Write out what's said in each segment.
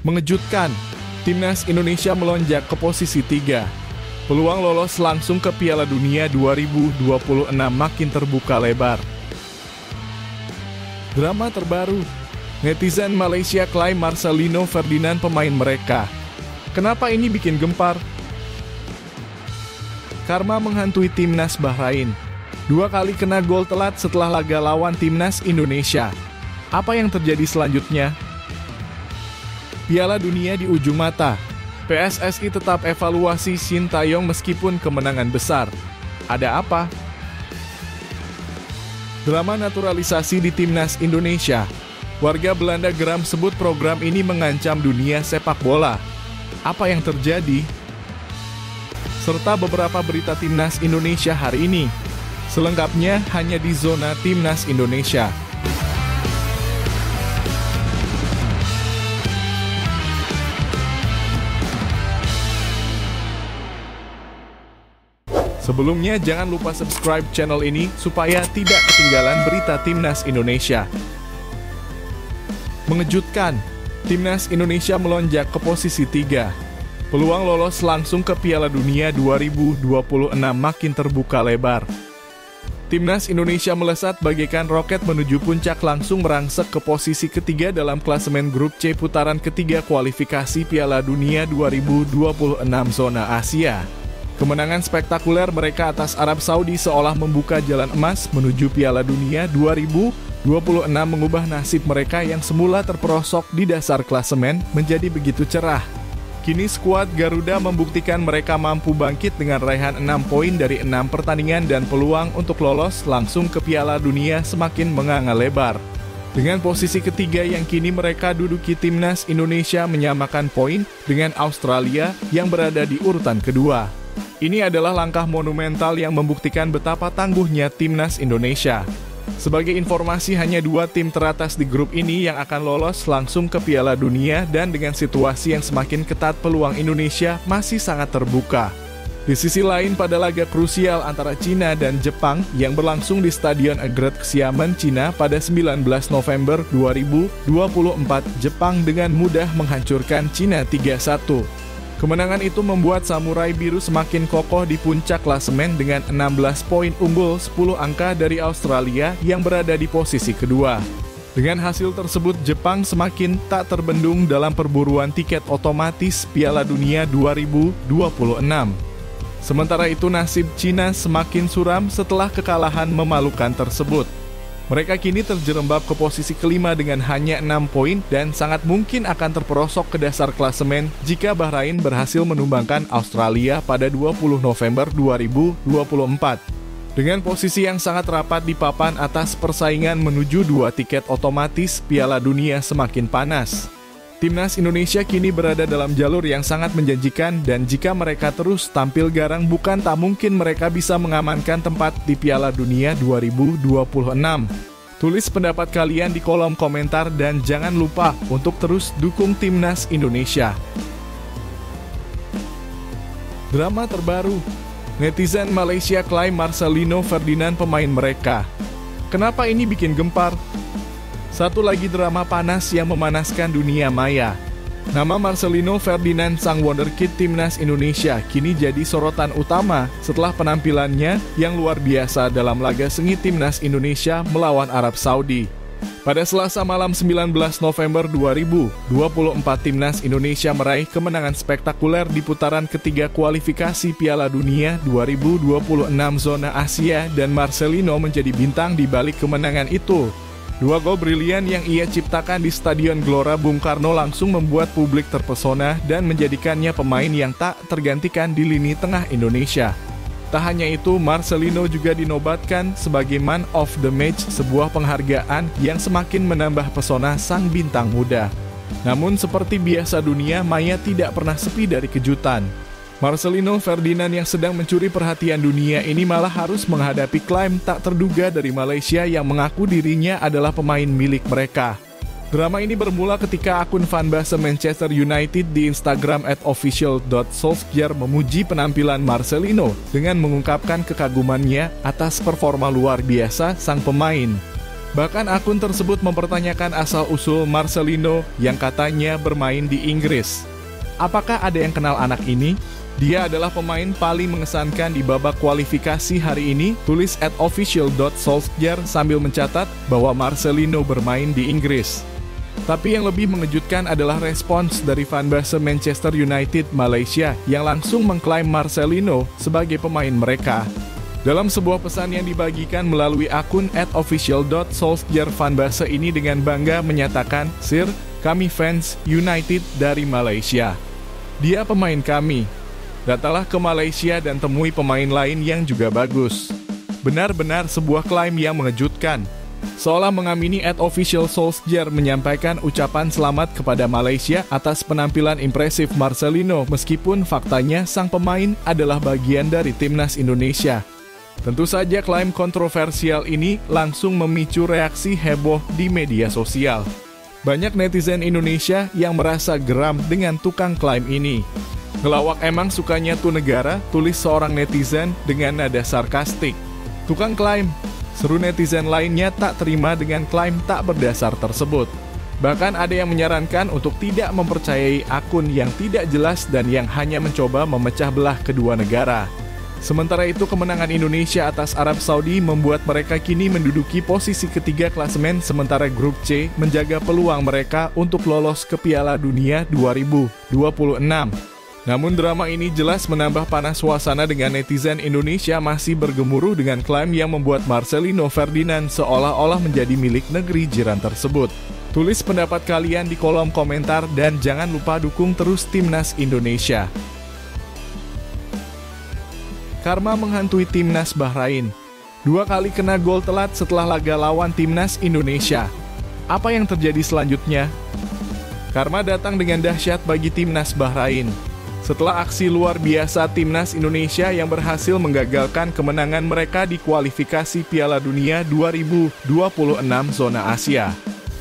Mengejutkan, Timnas Indonesia melonjak ke posisi 3. Peluang lolos langsung ke Piala Dunia 2026 makin terbuka lebar. Drama terbaru, netizen Malaysia klaim Marcelino Ferdinand pemain mereka. Kenapa ini bikin gempar? Karma menghantui Timnas Bahrain. 2 kali kena gol telat setelah laga lawan Timnas Indonesia. Apa yang terjadi selanjutnya? Piala Dunia di ujung mata. PSSI tetap evaluasi Shin Taeyong meskipun kemenangan besar. Ada apa? Drama naturalisasi di Timnas Indonesia. Warga Belanda geram sebut program ini mengancam dunia sepak bola. Apa yang terjadi? Serta beberapa berita Timnas Indonesia hari ini. Selengkapnya hanya di Zona Timnas Indonesia. Sebelumnya jangan lupa subscribe channel ini supaya tidak ketinggalan berita Timnas Indonesia. Mengejutkan, Timnas Indonesia melonjak ke posisi 3. Peluang lolos langsung ke Piala Dunia 2026 makin terbuka lebar. Timnas Indonesia melesat bagaikan roket menuju puncak langsung merangsek ke posisi ketiga dalam klasemen grup C putaran ketiga kualifikasi Piala Dunia 2026 zona Asia. Kemenangan spektakuler mereka atas Arab Saudi seolah membuka jalan emas menuju Piala Dunia 2026 mengubah nasib mereka yang semula terperosok di dasar klasemen menjadi begitu cerah. Kini skuad Garuda membuktikan mereka mampu bangkit dengan raihan 6 poin dari 6 pertandingan dan peluang untuk lolos langsung ke Piala Dunia semakin menganga lebar. Dengan posisi ketiga yang kini mereka duduki, Timnas Indonesia menyamakan poin dengan Australia yang berada di urutan kedua. Ini adalah langkah monumental yang membuktikan betapa tangguhnya Timnas Indonesia. Sebagai informasi, hanya 2 tim teratas di grup ini yang akan lolos langsung ke Piala Dunia dan dengan situasi yang semakin ketat peluang Indonesia masih sangat terbuka. Di sisi lain, pada laga krusial antara Cina dan Jepang yang berlangsung di Stadion Egret Xiamen, Cina pada 19 November 2024, Jepang dengan mudah menghancurkan Cina 3-1. Kemenangan itu membuat Samurai Biru semakin kokoh di puncak klasemen dengan 16 poin unggul 10 angka dari Australia yang berada di posisi kedua. Dengan hasil tersebut, Jepang semakin tak terbendung dalam perburuan tiket otomatis Piala Dunia 2026. Sementara itu, nasib Cina semakin suram setelah kekalahan memalukan tersebut. Mereka kini terjerembab ke posisi kelima dengan hanya 6 poin dan sangat mungkin akan terperosok ke dasar klasemen jika Bahrain berhasil menumbangkan Australia pada 20 November 2024. Dengan posisi yang sangat rapat di papan atas, persaingan menuju 2 tiket otomatis Piala Dunia semakin panas. Timnas Indonesia kini berada dalam jalur yang sangat menjanjikan dan jika mereka terus tampil garang bukan tak mungkin mereka bisa mengamankan tempat di Piala Dunia 2026. Tulis pendapat kalian di kolom komentar dan jangan lupa untuk terus dukung Timnas Indonesia. Drama terbaru, netizen Malaysia klaim Marcelino Ferdinand pemain mereka. Kenapa ini bikin gempar? Satu lagi drama panas yang memanaskan dunia maya. Nama Marcelino Ferdinand sang wonderkid Timnas Indonesia kini jadi sorotan utama setelah penampilannya yang luar biasa dalam laga sengit Timnas Indonesia melawan Arab Saudi. Pada Selasa malam 19 November 2024, Timnas Indonesia meraih kemenangan spektakuler di putaran ketiga kualifikasi Piala Dunia 2026 zona Asia dan Marcelino menjadi bintang di balik kemenangan itu. 2 gol brilian yang ia ciptakan di Stadion Gelora Bung Karno langsung membuat publik terpesona dan menjadikannya pemain yang tak tergantikan di lini tengah Indonesia. Tak hanya itu, Marcelino juga dinobatkan sebagai Man of the Match, sebuah penghargaan yang semakin menambah pesona sang bintang muda. Namun seperti biasa dunia maya tidak pernah sepi dari kejutan. Marcelino Ferdinand yang sedang mencuri perhatian dunia ini malah harus menghadapi klaim tak terduga dari Malaysia yang mengaku dirinya adalah pemain milik mereka. Drama ini bermula ketika akun fanbase Manchester United di Instagram @official.solskjaer memuji penampilan Marcelino dengan mengungkapkan kekagumannya atas performa luar biasa sang pemain. Bahkan akun tersebut mempertanyakan asal-usul Marcelino yang katanya bermain di Inggris. Apakah ada yang kenal anak ini? Dia adalah pemain paling mengesankan di babak kualifikasi hari ini, tulis @official.solskjaer sambil mencatat bahwa Marcelino bermain di Inggris. Tapi yang lebih mengejutkan adalah respons dari fanbase Manchester United Malaysia yang langsung mengklaim Marcelino sebagai pemain mereka. Dalam sebuah pesan yang dibagikan melalui akun @official.solskjaer, fanbase ini dengan bangga menyatakan, "Sir, kami fans United dari Malaysia. Dia pemain kami. Datanglah ke Malaysia dan temui pemain lain yang juga bagus." Benar-benar sebuah klaim yang mengejutkan. Seolah mengamini @official.solskjaer menyampaikan ucapan selamat kepada Malaysia atas penampilan impresif Marcelino meskipun faktanya sang pemain adalah bagian dari timnas Indonesia. Tentu saja klaim kontroversial ini langsung memicu reaksi heboh di media sosial. Banyak netizen Indonesia yang merasa geram dengan tukang klaim ini. "Ngelawak emang sukanya tuh negara," tulis seorang netizen dengan nada sarkastik. "Tukang klaim." Seru netizen lainnya tak terima dengan klaim tak berdasar tersebut. Bahkan ada yang menyarankan untuk tidak mempercayai akun yang tidak jelas dan yang hanya mencoba memecah belah kedua negara. Sementara itu, kemenangan Indonesia atas Arab Saudi membuat mereka kini menduduki posisi ketiga klasemen, sementara grup C menjaga peluang mereka untuk lolos ke Piala Dunia 2026. Namun drama ini jelas menambah panas suasana dengan netizen Indonesia masih bergemuruh dengan klaim yang membuat Marcelino Ferdinand seolah-olah menjadi milik negeri jiran tersebut. Tulis pendapat kalian di kolom komentar dan jangan lupa dukung terus Timnas Indonesia. Karma menghantui Timnas Bahrain. 2 kali kena gol telat setelah laga lawan Timnas Indonesia. Apa yang terjadi selanjutnya? Karma datang dengan dahsyat bagi Timnas Bahrain. Setelah aksi luar biasa Timnas Indonesia yang berhasil menggagalkan kemenangan mereka di kualifikasi Piala Dunia 2026 zona Asia.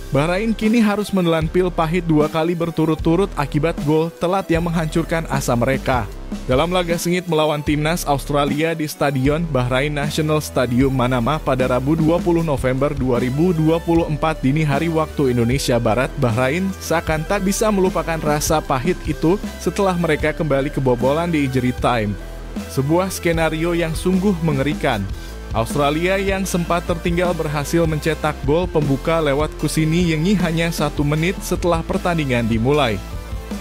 Bahrain kini harus menelan pil pahit 2 kali berturut-turut akibat gol telat yang menghancurkan asa mereka. Dalam laga sengit melawan Timnas Australia di Stadion Bahrain National Stadium Manama pada Rabu 20 November 2024 dini hari waktu Indonesia Barat, Bahrain seakan tak bisa melupakan rasa pahit itu setelah mereka kembali kebobolan di injury time. Sebuah skenario yang sungguh mengerikan. Australia yang sempat tertinggal berhasil mencetak gol pembuka lewat Kusini Yengi hanya 1 menit setelah pertandingan dimulai.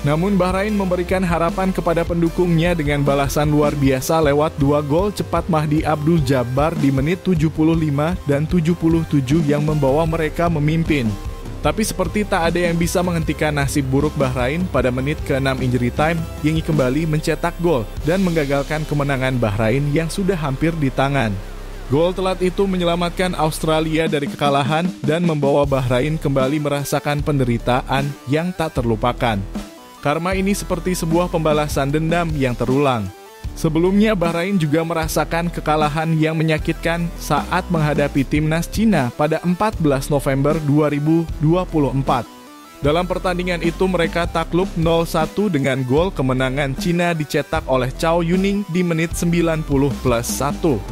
Namun Bahrain memberikan harapan kepada pendukungnya dengan balasan luar biasa lewat 2 gol cepat Mahdi Abdul Jabbar di menit 75 dan 77 yang membawa mereka memimpin. Tapi seperti tak ada yang bisa menghentikan nasib buruk Bahrain pada menit ke-6 injury time, Yengi kembali mencetak gol dan menggagalkan kemenangan Bahrain yang sudah hampir di tangan. Gol telat itu menyelamatkan Australia dari kekalahan dan membawa Bahrain kembali merasakan penderitaan yang tak terlupakan. Karma ini seperti sebuah pembalasan dendam yang terulang. Sebelumnya Bahrain juga merasakan kekalahan yang menyakitkan saat menghadapi timnas Cina pada 14 November 2024. Dalam pertandingan itu mereka takluk 0-1 dengan gol kemenangan Cina dicetak oleh Chow Yuning di menit 90+1.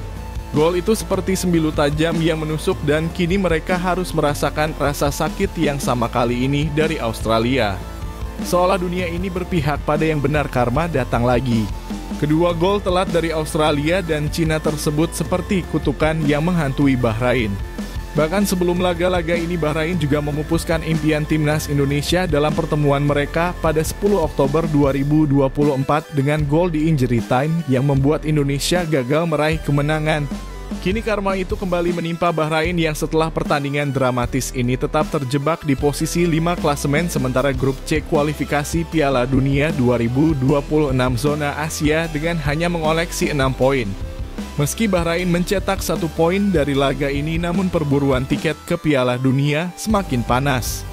Gol itu seperti sembilu tajam yang menusuk dan kini mereka harus merasakan rasa sakit yang sama kali ini dari Australia. Seolah dunia ini berpihak pada yang benar, karma datang lagi. Kedua gol telat dari Australia dan Cina tersebut seperti kutukan yang menghantui Bahrain. Bahkan sebelum laga-laga ini Bahrain juga memupuskan impian Timnas Indonesia dalam pertemuan mereka pada 10 Oktober 2024 dengan gol di injury time yang membuat Indonesia gagal meraih kemenangan. Kini karma itu kembali menimpa Bahrain yang setelah pertandingan dramatis ini tetap terjebak di posisi 5 klasemen sementara grup C kualifikasi Piala Dunia 2026 zona Asia dengan hanya mengoleksi 6 poin. Meski Bahrain mencetak 1 poin dari laga ini, namun perburuan tiket ke Piala Dunia semakin panas.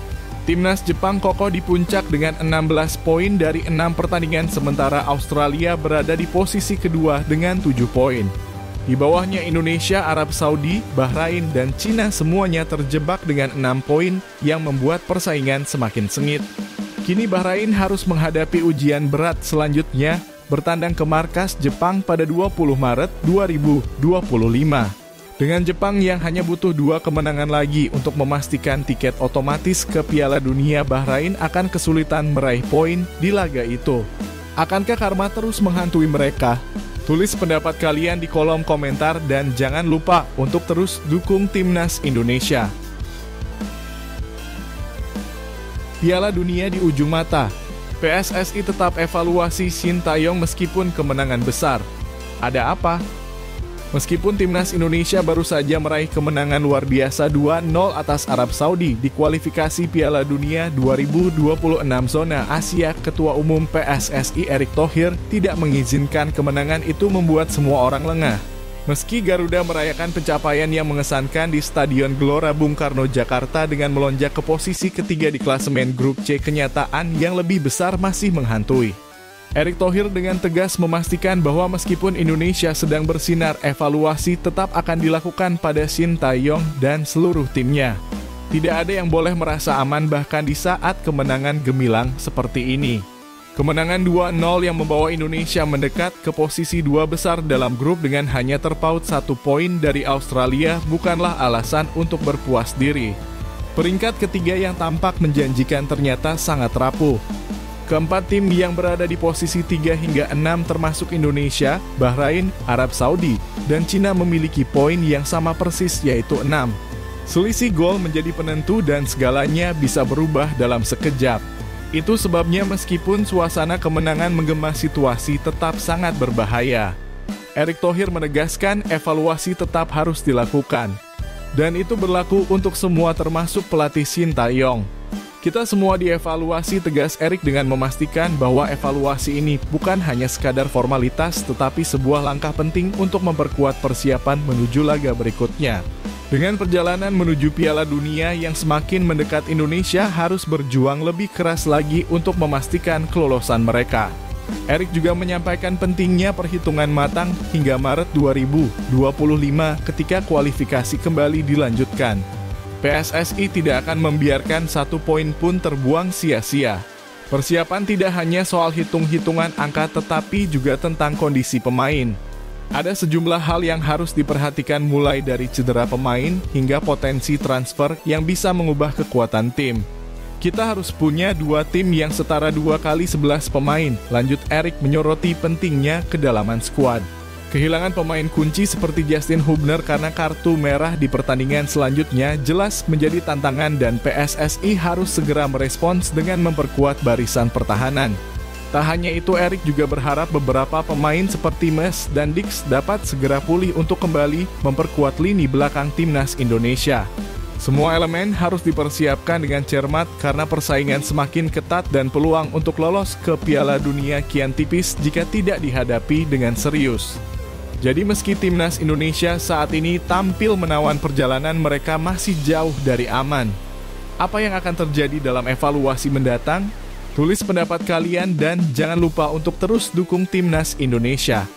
Timnas Jepang kokoh di puncak dengan 16 poin dari 6 pertandingan, sementara Australia berada di posisi kedua dengan 7 poin. Di bawahnya Indonesia, Arab Saudi, Bahrain, dan Cina semuanya terjebak dengan 6 poin yang membuat persaingan semakin sengit. Kini Bahrain harus menghadapi ujian berat selanjutnya, bertandang ke markas Jepang pada 20 Maret 2025. Dengan Jepang yang hanya butuh 2 kemenangan lagi untuk memastikan tiket otomatis ke Piala Dunia, Bahrain akan kesulitan meraih poin di laga itu. Akankah karma terus menghantui mereka? Tulis pendapat kalian di kolom komentar dan jangan lupa untuk terus dukung Timnas Indonesia. Piala Dunia di ujung mata. PSSI tetap evaluasi Shin Tae-yong meskipun kemenangan besar. Ada apa? Meskipun Timnas Indonesia baru saja meraih kemenangan luar biasa 2-0 atas Arab Saudi di kualifikasi Piala Dunia 2026 zona Asia, Ketua Umum PSSI Erick Thohir tidak mengizinkan kemenangan itu membuat semua orang lengah. Meski Garuda merayakan pencapaian yang mengesankan di Stadion Gelora Bung Karno, Jakarta dengan melonjak ke posisi ketiga di klasemen Grup C, kenyataan yang lebih besar masih menghantui. Erick Thohir dengan tegas memastikan bahwa meskipun Indonesia sedang bersinar, evaluasi tetap akan dilakukan pada Shin Tae-yong dan seluruh timnya. Tidak ada yang boleh merasa aman bahkan di saat kemenangan gemilang seperti ini. Kemenangan 2-0 yang membawa Indonesia mendekat ke posisi 2 besar dalam grup dengan hanya terpaut 1 poin dari Australia bukanlah alasan untuk berpuas diri. Peringkat ketiga yang tampak menjanjikan ternyata sangat rapuh. Keempat tim yang berada di posisi 3 hingga 6 termasuk Indonesia, Bahrain, Arab Saudi, dan Cina memiliki poin yang sama persis yaitu 6. Selisih gol menjadi penentu dan segalanya bisa berubah dalam sekejap. Itu sebabnya meskipun suasana kemenangan menggema, situasi tetap sangat berbahaya. Erick Thohir menegaskan evaluasi tetap harus dilakukan. Dan itu berlaku untuk semua termasuk pelatih Shin Tae-yong. Kita semua dievaluasi, tegas Erick dengan memastikan bahwa evaluasi ini bukan hanya sekadar formalitas tetapi sebuah langkah penting untuk memperkuat persiapan menuju laga berikutnya. Dengan perjalanan menuju Piala Dunia yang semakin mendekat, Indonesia harus berjuang lebih keras lagi untuk memastikan kelolosan mereka. Erick juga menyampaikan pentingnya perhitungan matang hingga Maret 2025 ketika kualifikasi kembali dilanjutkan. PSSI tidak akan membiarkan 1 poin pun terbuang sia-sia. Persiapan tidak hanya soal hitung-hitungan angka tetapi juga tentang kondisi pemain. Ada sejumlah hal yang harus diperhatikan mulai dari cedera pemain hingga potensi transfer yang bisa mengubah kekuatan tim. Kita harus punya 2 tim yang setara 2 kali 11 pemain, lanjut Erick menyoroti pentingnya kedalaman skuad. Kehilangan pemain kunci seperti Justin Hubner karena kartu merah di pertandingan selanjutnya jelas menjadi tantangan dan PSSI harus segera merespons dengan memperkuat barisan pertahanan. Tak hanya itu, Erick juga berharap beberapa pemain seperti Mes dan Dix dapat segera pulih untuk kembali memperkuat lini belakang Timnas Indonesia. Semua elemen harus dipersiapkan dengan cermat karena persaingan semakin ketat dan peluang untuk lolos ke Piala Dunia kian tipis jika tidak dihadapi dengan serius. Jadi meski Timnas Indonesia saat ini tampil menawan, perjalanan mereka masih jauh dari aman. Apa yang akan terjadi dalam evaluasi mendatang? Tulis pendapat kalian dan jangan lupa untuk terus dukung Timnas Indonesia.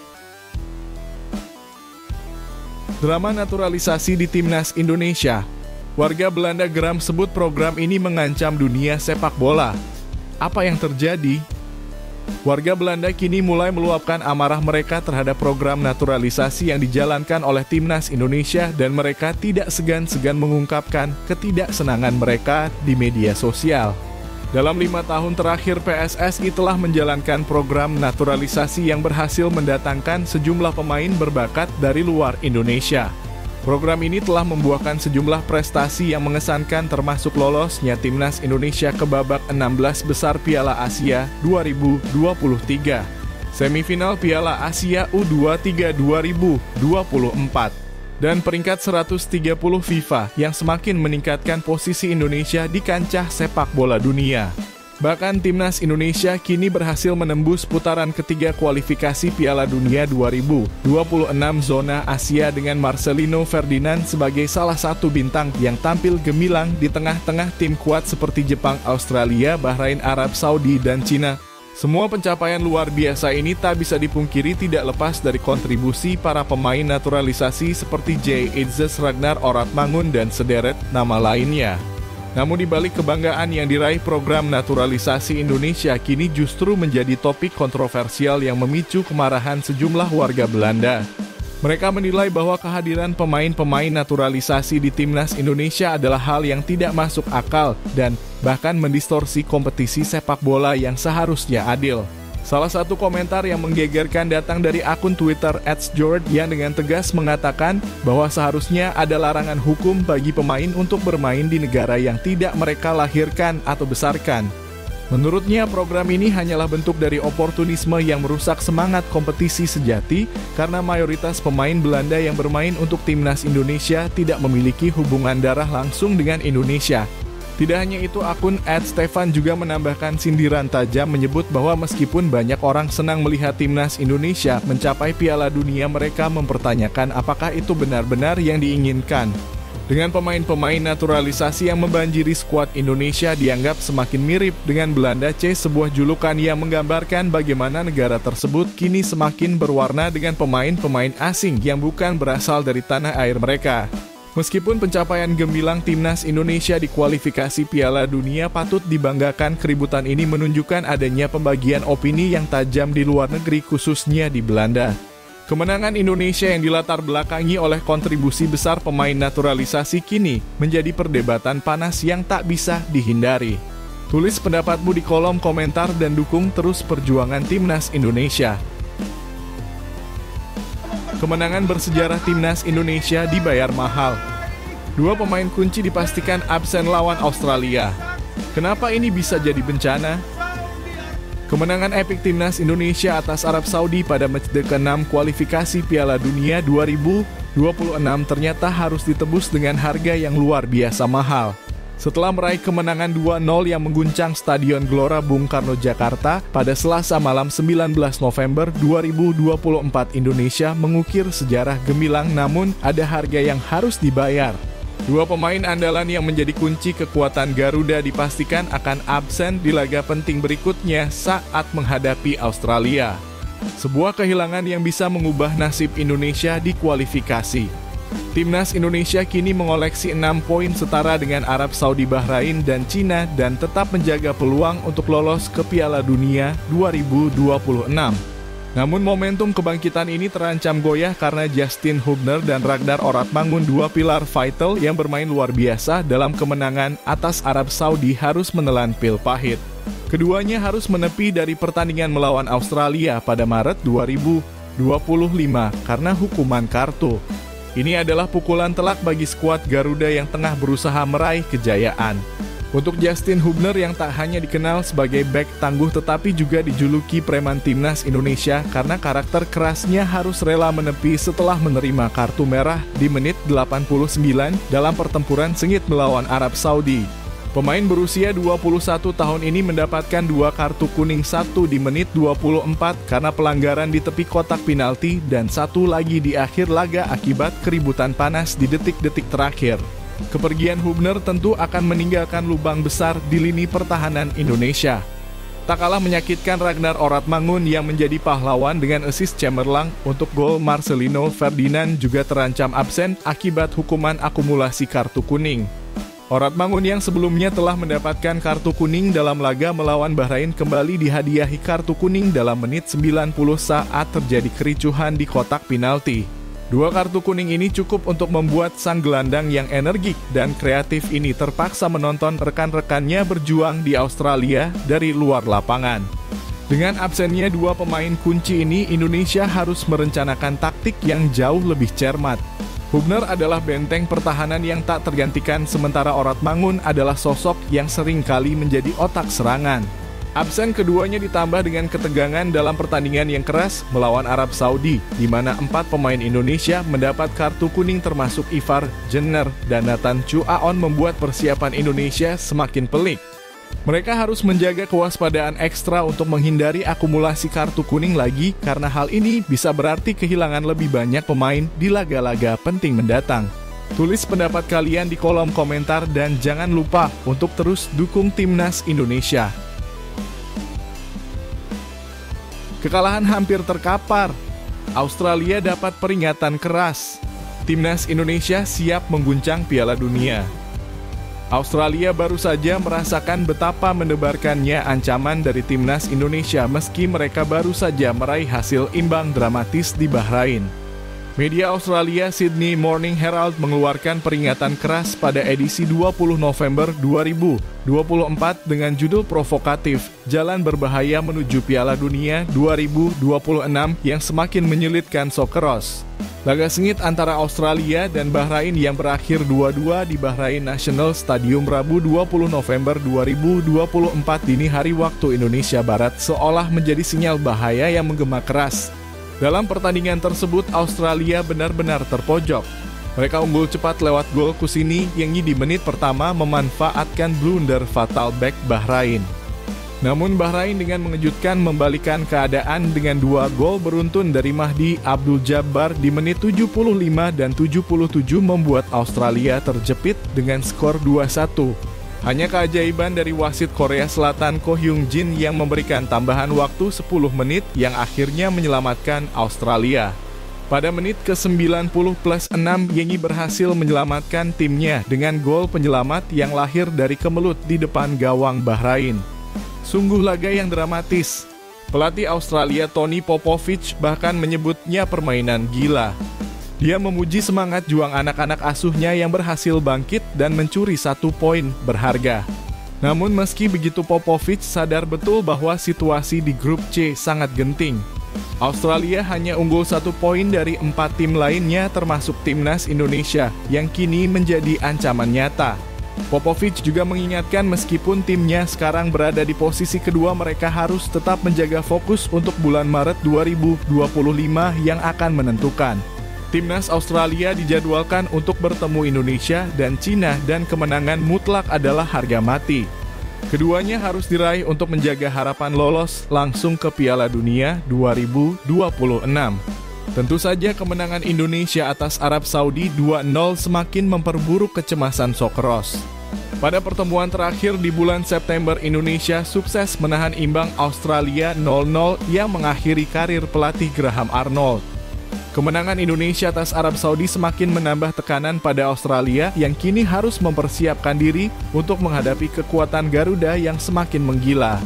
Drama naturalisasi di Timnas Indonesia. Warga Belanda geram sebut program ini mengancam dunia sepak bola. Apa yang terjadi? Warga Belanda kini mulai meluapkan amarah mereka terhadap program naturalisasi yang dijalankan oleh Timnas Indonesia dan mereka tidak segan-segan mengungkapkan ketidaksenangan mereka di media sosial. Dalam 5 tahun terakhir, PSSI telah menjalankan program naturalisasi yang berhasil mendatangkan sejumlah pemain berbakat dari luar Indonesia. Program ini telah membuahkan sejumlah prestasi yang mengesankan termasuk lolosnya Timnas Indonesia ke babak 16 besar Piala Asia 2023, semifinal Piala Asia U23 2024, dan peringkat 130 FIFA yang semakin meningkatkan posisi Indonesia di kancah sepak bola dunia. Bahkan Timnas Indonesia kini berhasil menembus putaran ketiga kualifikasi Piala Dunia 2026 zona Asia dengan Marcelino Ferdinand sebagai salah satu bintang yang tampil gemilang di tengah-tengah tim kuat seperti Jepang, Australia, Bahrain, Arab Saudi, dan Cina. Semua pencapaian luar biasa ini tak bisa dipungkiri tidak lepas dari kontribusi para pemain naturalisasi seperti J. Itzes, Ragnar Oratmangun, dan sederet nama lainnya. Namun di balik kebanggaan yang diraih program naturalisasi, Indonesia kini justru menjadi topik kontroversial yang memicu kemarahan sejumlah warga Belanda. Mereka menilai bahwa kehadiran pemain-pemain naturalisasi di timnas Indonesia adalah hal yang tidak masuk akal dan bahkan mendistorsi kompetisi sepak bola yang seharusnya adil. Salah satu komentar yang menggegerkan datang dari akun Twitter @George yang dengan tegas mengatakan bahwa seharusnya ada larangan hukum bagi pemain untuk bermain di negara yang tidak mereka lahirkan atau besarkan. Menurutnya, program ini hanyalah bentuk dari oportunisme yang merusak semangat kompetisi sejati karena mayoritas pemain Belanda yang bermain untuk timnas Indonesia tidak memiliki hubungan darah langsung dengan Indonesia. Tidak hanya itu, akun @Stefan juga menambahkan sindiran tajam menyebut bahwa meskipun banyak orang senang melihat timnas Indonesia mencapai Piala Dunia, mereka mempertanyakan apakah itu benar-benar yang diinginkan. Dengan pemain-pemain naturalisasi yang membanjiri skuad Indonesia dianggap semakin mirip dengan Belanda C, sebuah julukan yang menggambarkan bagaimana negara tersebut kini semakin berwarna dengan pemain-pemain asing yang bukan berasal dari tanah air mereka. Meskipun pencapaian gemilang timnas Indonesia di kualifikasi Piala Dunia patut dibanggakan, keributan ini menunjukkan adanya pembagian opini yang tajam di luar negeri, khususnya di Belanda. Kemenangan Indonesia yang dilatar belakangi oleh kontribusi besar pemain naturalisasi kini menjadi perdebatan panas yang tak bisa dihindari. Tulis pendapatmu di kolom komentar dan dukung terus perjuangan timnas Indonesia. Kemenangan bersejarah timnas Indonesia dibayar mahal. Dua pemain kunci dipastikan absen lawan Australia. Kenapa ini bisa jadi bencana? Kemenangan epik timnas Indonesia atas Arab Saudi pada matchday ke-6 kualifikasi Piala Dunia 2026 ternyata harus ditebus dengan harga yang luar biasa mahal. Setelah meraih kemenangan 2-0 yang mengguncang Stadion Gelora Bung Karno Jakarta pada Selasa malam 19 November 2024, Indonesia mengukir sejarah gemilang, namun ada harga yang harus dibayar. Dua pemain andalan yang menjadi kunci kekuatan Garuda dipastikan akan absen di laga penting berikutnya saat menghadapi Australia. Sebuah kehilangan yang bisa mengubah nasib Indonesia di kualifikasi. Timnas Indonesia kini mengoleksi 6 poin setara dengan Arab Saudi, Bahrain, dan Cina dan tetap menjaga peluang untuk lolos ke Piala Dunia 2026. Namun momentum kebangkitan ini terancam goyah karena Justin Hubner dan Ragnar Oratmangun, dua pilar vital yang bermain luar biasa dalam kemenangan atas Arab Saudi, harus menelan pil pahit. Keduanya harus menepi dari pertandingan melawan Australia pada Maret 2025 karena hukuman kartu. Ini adalah pukulan telak bagi skuad Garuda yang tengah berusaha meraih kejayaan. Untuk Justin Hubner yang tak hanya dikenal sebagai bek tangguh tetapi juga dijuluki preman timnas Indonesia karena karakter kerasnya, harus rela menepi setelah menerima kartu merah di menit 89 dalam pertempuran sengit melawan Arab Saudi. Pemain berusia 21 tahun ini mendapatkan 2 kartu kuning, 1 di menit 24 karena pelanggaran di tepi kotak penalti dan 1 lagi di akhir laga akibat keributan panas di detik-detik terakhir. Kepergian Hubner tentu akan meninggalkan lubang besar di lini pertahanan Indonesia. Tak kalah menyakitkan Ragnar Oratmangun yang menjadi pahlawan dengan assist cemerlang untuk gol Marcelino Ferdinand juga terancam absen akibat hukuman akumulasi kartu kuning. Oratmangun yang sebelumnya telah mendapatkan kartu kuning dalam laga melawan Bahrain kembali dihadiahi kartu kuning dalam menit 90 saat terjadi kericuhan di kotak penalti. 2 kartu kuning ini cukup untuk membuat sang gelandang yang energik dan kreatif ini terpaksa menonton rekan-rekannya berjuang di Australia dari luar lapangan. Dengan absennya 2 pemain kunci ini, Indonesia harus merencanakan taktik yang jauh lebih cermat. Hubner adalah benteng pertahanan yang tak tergantikan, sementara Oratmangun adalah sosok yang sering kali menjadi otak serangan. Absen keduanya ditambah dengan ketegangan dalam pertandingan yang keras melawan Arab Saudi, di mana 4 pemain Indonesia mendapat kartu kuning termasuk Ivar Jenner dan Nathan Chu Aon, membuat persiapan Indonesia semakin pelik. Mereka harus menjaga kewaspadaan ekstra untuk menghindari akumulasi kartu kuning lagi, karena hal ini bisa berarti kehilangan lebih banyak pemain di laga-laga penting mendatang. Tulis pendapat kalian di kolom komentar dan jangan lupa untuk terus dukung timnas Indonesia. Kekalahan hampir terkapar. Australia dapat peringatan keras. Timnas Indonesia siap mengguncang Piala Dunia. Australia baru saja merasakan betapa mendebarkannya ancaman dari timnas Indonesia meski mereka baru saja meraih hasil imbang dramatis di Bahrain. Media Australia Sydney Morning Herald mengeluarkan peringatan keras pada edisi 20 November 2024 dengan judul provokatif, Jalan Berbahaya Menuju Piala Dunia 2026 yang semakin menyulitkan Socceroos. Laga sengit antara Australia dan Bahrain yang berakhir 2-2 di Bahrain National Stadium Rabu 20 November 2024 dini hari waktu Indonesia Barat seolah menjadi sinyal bahaya yang menggema keras. Dalam pertandingan tersebut, Australia benar-benar terpojok. Mereka unggul cepat lewat gol Kusini yang di menit pertama memanfaatkan blunder fatal bek Bahrain. Namun Bahrain dengan mengejutkan membalikan keadaan dengan 2 gol beruntun dari Mahdi Abdul Jabbar di menit 75 dan 77 membuat Australia terjepit dengan skor 2-1. Hanya keajaiban dari wasit Korea Selatan Ko Hyung Jin yang memberikan tambahan waktu 10 menit yang akhirnya menyelamatkan Australia. Pada menit ke-90+6, Yengi berhasil menyelamatkan timnya dengan gol penyelamat yang lahir dari kemelut di depan gawang Bahrain. Sungguh laga yang dramatis. Pelatih Australia Tony Popovich bahkan menyebutnya permainan gila. Dia memuji semangat juang anak-anak asuhnya yang berhasil bangkit dan mencuri 1 poin berharga. Namun meski begitu, Popovich sadar betul bahwa situasi di grup C sangat genting. Australia hanya unggul 1 poin dari 4 tim lainnya termasuk timnas Indonesia yang kini menjadi ancaman nyata. Popovich juga mengingatkan meskipun timnya sekarang berada di posisi kedua, mereka harus tetap menjaga fokus untuk bulan Maret 2025 yang akan menentukan. Timnas Australia dijadwalkan untuk bertemu Indonesia dan Cina dan kemenangan mutlak adalah harga mati. Keduanya harus diraih untuk menjaga harapan lolos langsung ke Piala Dunia 2026. Tentu saja kemenangan Indonesia atas Arab Saudi 2-0 semakin memperburuk kecemasan Socceroos. Pada pertemuan terakhir di bulan September, Indonesia sukses menahan imbang Australia 0-0 yang mengakhiri karir pelatih Graham Arnold. Kemenangan Indonesia atas Arab Saudi semakin menambah tekanan pada Australia yang kini harus mempersiapkan diri untuk menghadapi kekuatan Garuda yang semakin menggila.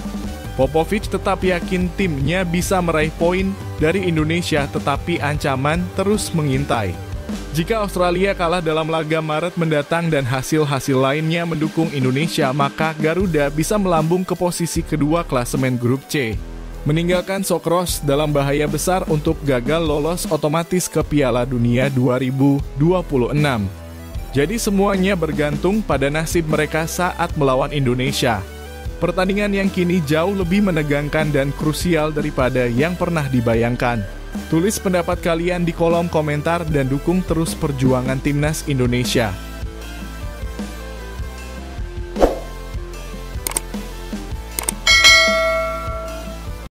Popovich tetap yakin timnya bisa meraih poin dari Indonesia, tetapi ancaman terus mengintai. Jika Australia kalah dalam laga Maret mendatang dan hasil-hasil lainnya mendukung Indonesia, maka Garuda bisa melambung ke posisi kedua klasemen grup C. Meninggalkan Socceroos dalam bahaya besar untuk gagal lolos otomatis ke Piala Dunia 2026. Jadi semuanya bergantung pada nasib mereka saat melawan Indonesia. Pertandingan yang kini jauh lebih menegangkan dan krusial daripada yang pernah dibayangkan. Tulis pendapat kalian di kolom komentar dan dukung terus perjuangan timnas Indonesia.